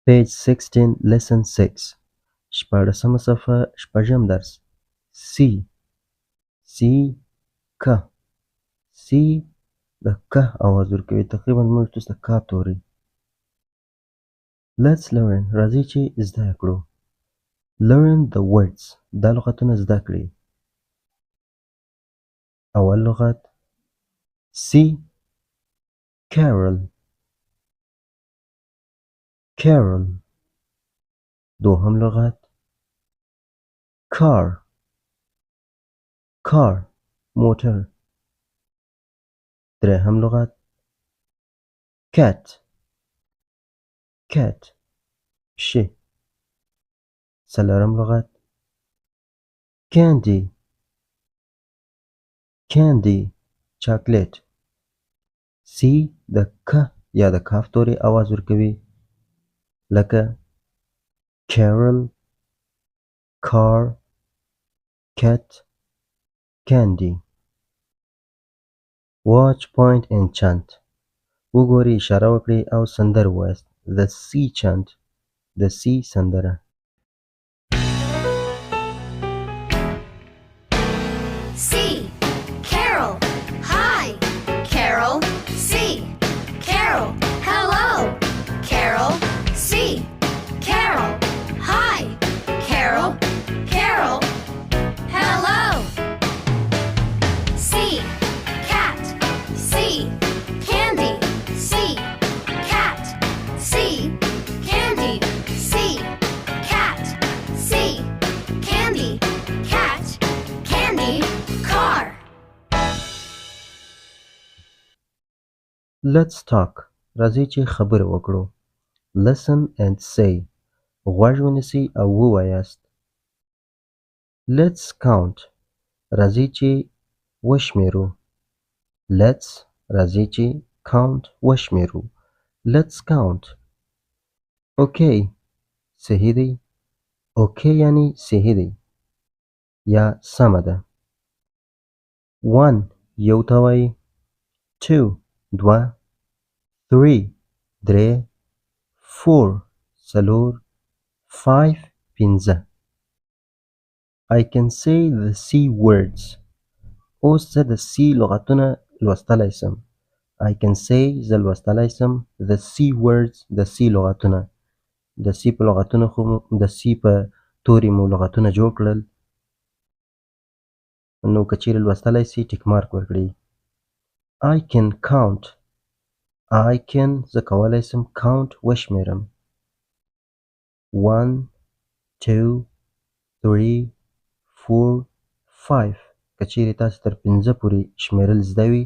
Page 16 Lesson 6 شپاړسمه صفحه شپږم درس C ک C د ک اواز ورکوي تقریبا موږ تاسو ته کا توري Let's learn راځئ چې زده کړو Learn the words دا لغتونه زده کړئ اول لغت C Carol Carol دوهم لغت car car موټر درهم لغت cat cat پشه څلورم لغت candy candy چاکلیټ C د ک یا د کاف توري اواز ورکوي لکه Carol car cat candy watch point and chant وګورئ اشاره وکړئ او سندره ووایاست the C chant د C سندره C. Carol. Hi. Carol. C. Carol. Hello. Carol. C. Carol. Hi. Carol. Carol. Hello. C. Cat. C. Candy. C. Cat. C. Candy. C. Cat. C. Candy. Cat. Candy. Car. Let's talk راځئ چې خبرې وکړو Listen and say غوږ ونیسئ او ووایاست Let's count راځئ چې وشمېرو Let's راځئ چې count وشمېرو Let's count Okay صحیح دی Okay یعنی صحیح دی یا سمه ده 1 یو ته وایي 2 دوه 3 درې 4 څلور 5 پنځه I can say the C words اوس زه د C لغتونه لوستلی سم I can say زه لوستلی سم the C words د C لغتونه د C په لغتونه خو د C په توري مو لغتونه جوړ کړل نو که چیرې لوستلی سي ټیک مارک ورکړئ I can count I can زه کولی سم count وشمېرم 1 2 3 4 5 که چیرې تاسو تر 5 پورې شمېرل زده وي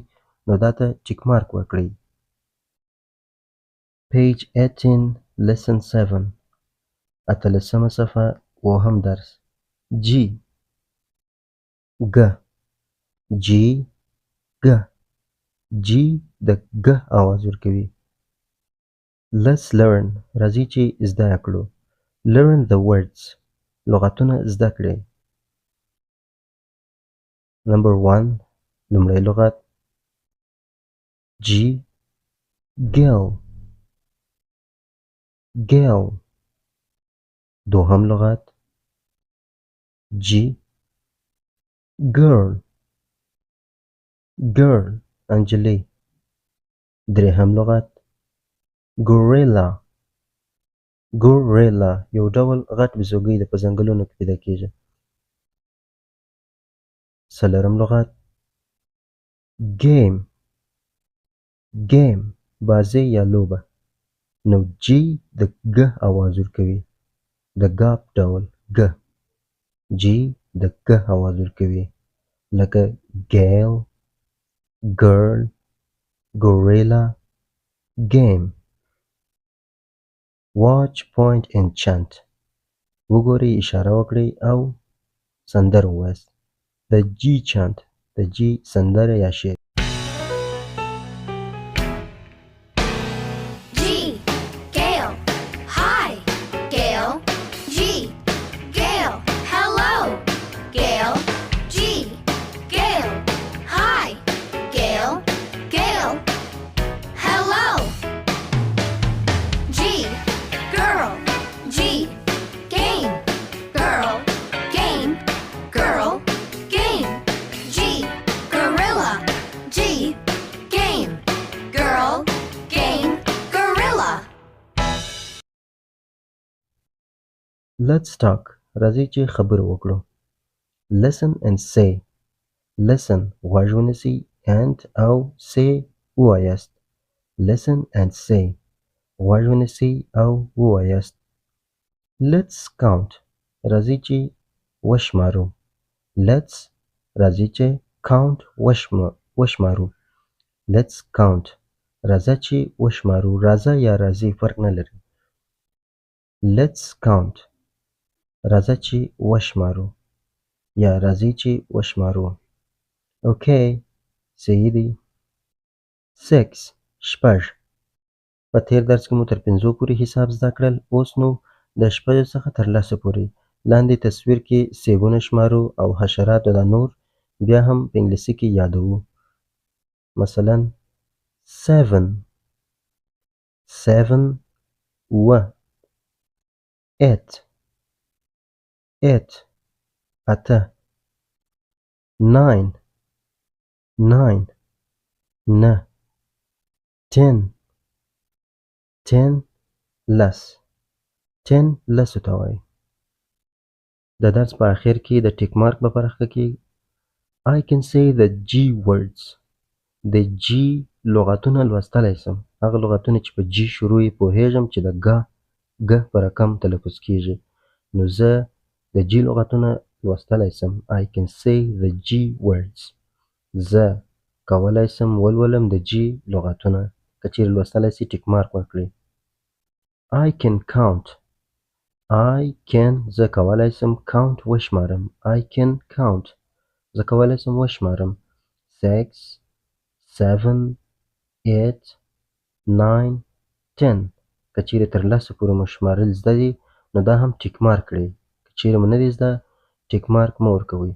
نو دا ته ټیک مارک ورکړئ Page 18 Lesson 7 اتلسمه صفحه اوهم درس G گ G گ G د گ اواز ورکوي Let's learn راځئ چې زده کړو Learn the words لغتونه زده کړئ Number 1 لومړی لغت G girl girl دوهم لغت G girl girl انجلی درهم لغت gorilla gorilla یو ډول غټ بیزوګۍ ده په ځنګلونو کې پیدا کیږي څلورم لغت game game بازی یا لوبه نو G د گ اواز ورکوي د ګ په ډول گ G د گ اواز ورکوي لکه girl girl gorilla game watch point and chant وګورئ اشاره وکړئ او سندره ووایاست د G chant د G سندره یا شعر G. Gail. Hi. Gail. G. Gail. Hello. Gail. G. Gail. Hi. Gail. Gail. Hello. G. Girl. Let's talk. راځئ چې خبرې وکړو. Listen and say. Listen غوږ ونیسئ and او say ووایاست. Listen and say غوږ ونیسئ او ووایاست. Let's count. راځئ چې وشمارو. Let's راځئ چې count وشمارو. Let's count. راځه چې وشمارو. راځه یا راځئ فرق نه لري. Let's count. راځه چې وشمارو یا راځئ چې وشمارو. Okay. صحیح دی. 6. شپږ. په تېر درس کې مو تر 5 پورې حساب زده کړل. اوس نو د شپږو څخه تر 10 پورې. لاندې تصویر کې سیبونه شمارو او حشرات او دا نور بیا هم په انګلیسي کې یادوو. مثلا 7 7 اوه 8 8 اته 9 9 نه 10 10 لس 10 لسو ته وایي. د درس په آخر کې د ټیک مارک په برخه کې I can say the G words. د G لغاتونه لوستلی سم. هغه لغاتونه چې په G شروع یې پوهېږم چې د ګ په رقم تلفظ کېږي. نو زه د G لغاتونه لوستلی سم. I can say the G words. زه کولی سم ولولم د G لغاتونه. که چیرې لوستلی سي ټیک مارک ورکړئ. I can count. I can زه کولی سم count وشمارم. I can count. زه کولی سم وشمارم. 6 7 8 9 10. که چیرې تر 10 پورې مو شمارل زده دي نو دا هم ټیک مارک کړئ. که چیرې مو نه دي زده ټیک مارک مه ورکوئ.